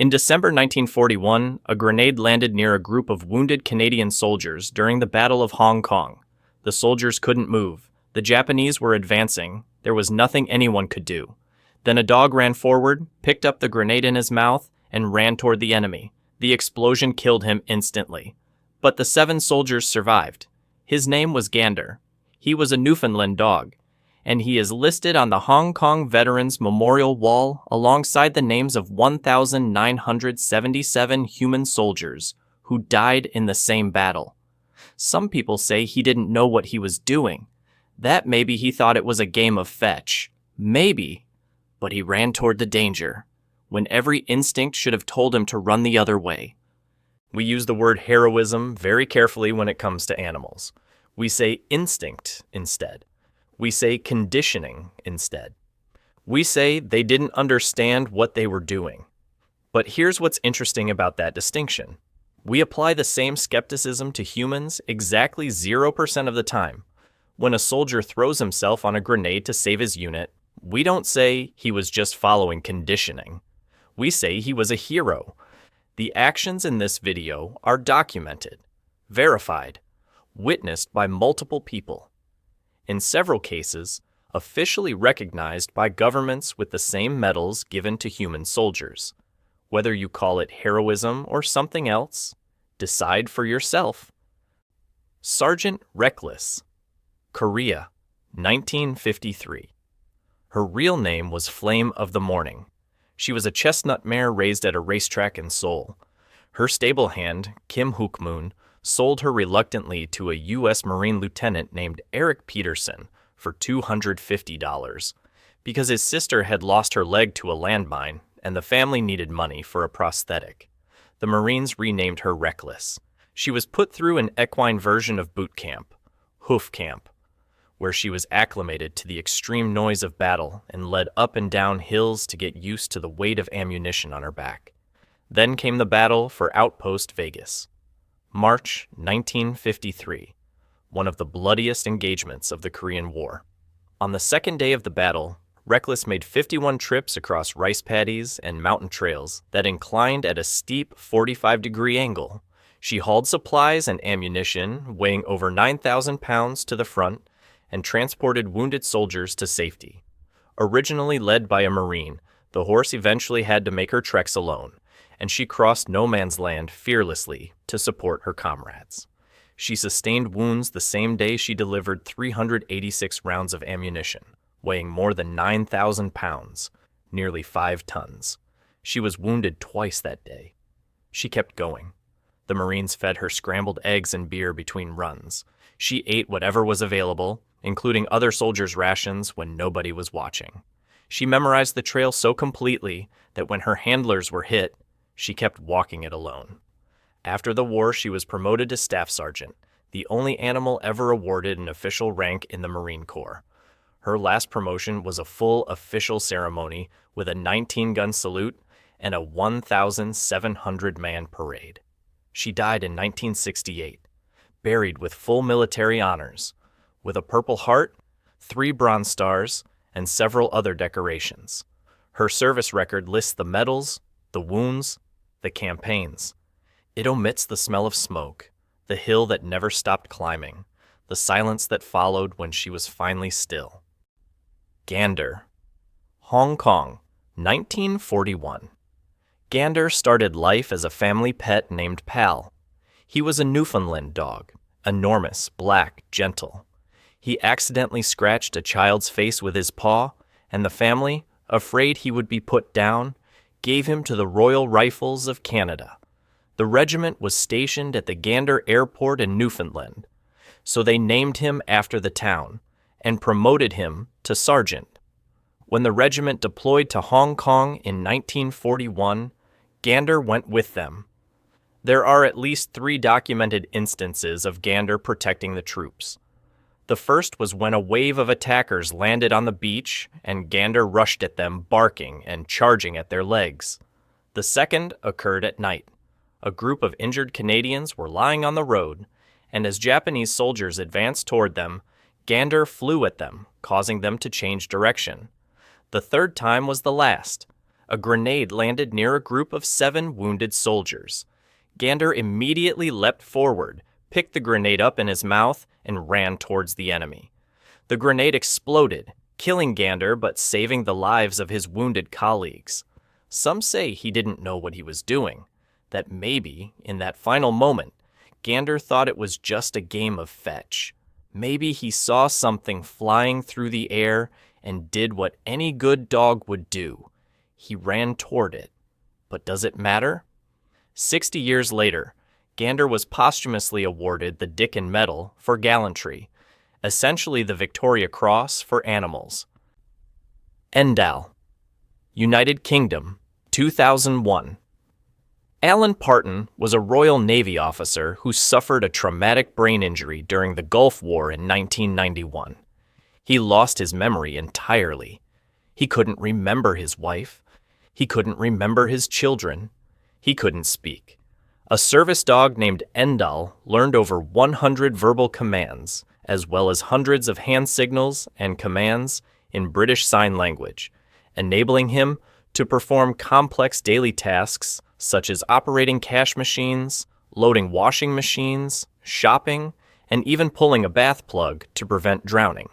In December 1941, a grenade landed near a group of wounded Canadian soldiers during the Battle of Hong Kong. The soldiers couldn't move. The Japanese were advancing. There was nothing anyone could do. Then a dog ran forward, picked up the grenade in his mouth, and ran toward the enemy. The explosion killed him instantly. But the 7 soldiers survived. His name was Gander. He was a Newfoundland dog, and he is listed on the Hong Kong Veterans Memorial Wall alongside the names of 1,977 human soldiers who died in the same battle. Some people say he didn't know what he was doing. That maybe he thought it was a game of fetch. Maybe. But he ran toward the danger, when every instinct should have told him to run the other way. We use the word heroism very carefully when it comes to animals. We say instinct instead. We say conditioning instead. We say they didn't understand what they were doing. But here's what's interesting about that distinction. We apply the same skepticism to humans exactly 0% of the time. When a soldier throws himself on a grenade to save his unit, we don't say he was just following conditioning. We say he was a hero. The actions in this video are documented, verified, witnessed by multiple people. In several cases, officially recognized by governments with the same medals given to human soldiers. Whether you call it heroism or something else, decide for yourself. Sergeant Reckless, Korea, 1953. Her real name was Flame of the Morning. She was a chestnut mare raised at a racetrack in Seoul. Her stable hand, Kim Hook-moon, sold her reluctantly to a U.S. Marine lieutenant named Eric Peterson for $250 because his sister had lost her leg to a landmine and the family needed money for a prosthetic. The Marines renamed her Reckless. She was put through an equine version of boot camp, hoof camp, where she was acclimated to the extreme noise of battle and led up and down hills to get used to the weight of ammunition on her back. Then came the battle for Outpost Vegas. March 1953, one of the bloodiest engagements of the Korean War. On the second day of the battle, Reckless made 51 trips across rice paddies and mountain trails that inclined at a steep 45-degree angle. She hauled supplies and ammunition weighing over 9,000 pounds to the front and transported wounded soldiers to safety. Originally led by a Marine, the horse eventually had to make her treks alone, and she crossed no man's land fearlessly to support her comrades. She sustained wounds the same day she delivered 386 rounds of ammunition, weighing more than 9,000 pounds, nearly 5 tons. She was wounded twice that day. She kept going. The Marines fed her scrambled eggs and beer between runs. She ate whatever was available, including other soldiers' rations when nobody was watching. She memorized the trail so completely that when her handlers were hit, she kept walking it alone. After the war, she was promoted to Staff Sergeant, the only animal ever awarded an official rank in the Marine Corps. Her last promotion was a full official ceremony with a 19-gun salute and a 1,700-man parade. She died in 1968, buried with full military honors, with a Purple Heart, 3 Bronze Stars, and several other decorations. Her service record lists the medals, the wounds, the campaigns. It omits the smell of smoke, the hill that never stopped climbing, the silence that followed when she was finally still. Gander, Hong Kong, 1941. Gander started life as a family pet named Pal. He was a Newfoundland dog, enormous, black, gentle. He accidentally scratched a child's face with his paw, and the family, afraid he would be put down, gave him to the Royal Rifles of Canada. The regiment was stationed at the Gander Airport in Newfoundland, so they named him after the town and promoted him to sergeant. When the regiment deployed to Hong Kong in 1941, Gander went with them. There are at least 3 documented instances of Gander protecting the troops. The first was when a wave of attackers landed on the beach and Gander rushed at them, barking and charging at their legs. The second occurred at night. A group of injured Canadians were lying on the road, and as Japanese soldiers advanced toward them, Gander flew at them, causing them to change direction. The third time was the last. a grenade landed near a group of 7 wounded soldiers. Gander immediately leapt forward, picked the grenade up in his mouth, and ran towards the enemy. The grenade exploded, killing Gander but saving the lives of his wounded colleagues. Some say he didn't know what he was doing, that maybe, in that final moment, Gander thought it was just a game of fetch. Maybe he saw something flying through the air and did what any good dog would do. He ran toward it. But does it matter? 60 years later, Gander was posthumously awarded the Dickin Medal for gallantry, essentially the Victoria Cross for animals. Endal, United Kingdom, 2001. Alan Parton was a Royal Navy officer who suffered a traumatic brain injury during the Gulf War in 1991. He lost his memory entirely. He couldn't remember his wife. He couldn't remember his children. He couldn't speak. A service dog named Endal learned over 100 verbal commands, as well as hundreds of hand signals and commands in British Sign Language, enabling him to perform complex daily tasks such as operating cash machines, loading washing machines, shopping, and even pulling a bath plug to prevent drowning.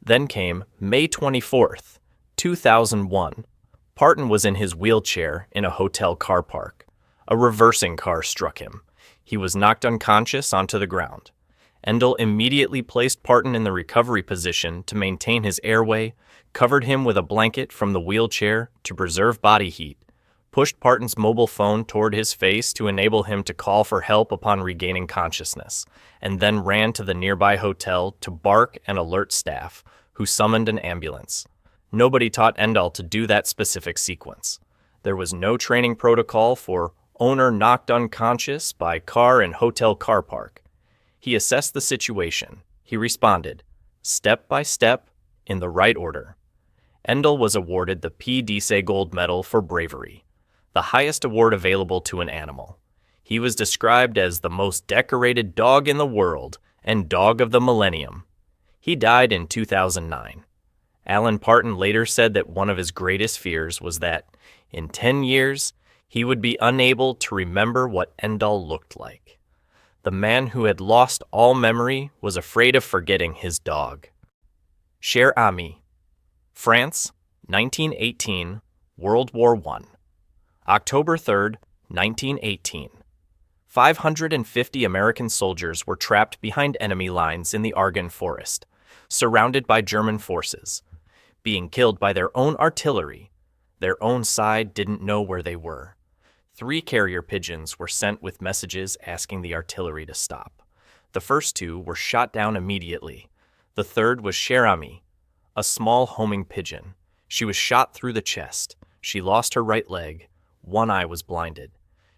Then came May 24th, 2001. Parton was in his wheelchair in a hotel car park. A reversing car struck him. He was knocked unconscious onto the ground. Endal immediately placed Parton in the recovery position to maintain his airway, covered him with a blanket from the wheelchair to preserve body heat, pushed Parton's mobile phone toward his face to enable him to call for help upon regaining consciousness, and then ran to the nearby hotel to bark and alert staff, who summoned an ambulance. Nobody taught Endal to do that specific sequence. There was no training protocol for owner knocked unconscious by car in hotel car park. He assessed the situation. He responded, step by step, in the right order. Endal was awarded the P. Dece Gold Medal for bravery, the highest award available to an animal. He was described as the most decorated dog in the world and dog of the millennium. He died in 2009. Alan Parton later said that one of his greatest fears was that, in 10 years, he would be unable to remember what Endal looked like. The man who had lost all memory was afraid of forgetting his dog. Cher Ami, France, 1918, World War I. October 3, 1918. 550 American soldiers were trapped behind enemy lines in the Argonne Forest, surrounded by German forces, being killed by their own artillery. Their own side didn't know where they were. 3 carrier pigeons were sent with messages asking the artillery to stop. The first 2 were shot down immediately. The third was Cher Ami, a small homing pigeon. She was shot through the chest. She lost her right leg. One eye was blinded.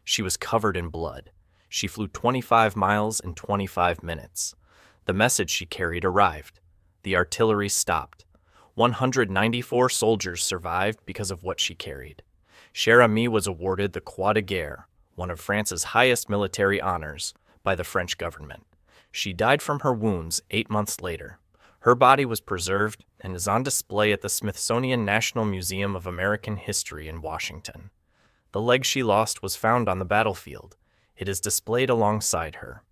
She was covered in blood. She flew 25 miles in 25 minutes. The message she carried arrived. The artillery stopped. 194 soldiers survived because of what she carried. Cher Ami was awarded the Croix de Guerre, one of France's highest military honors, by the French government. She died from her wounds 8 months later. Her body was preserved and is on display at the Smithsonian National Museum of American History in Washington. The leg she lost was found on the battlefield. It is displayed alongside her.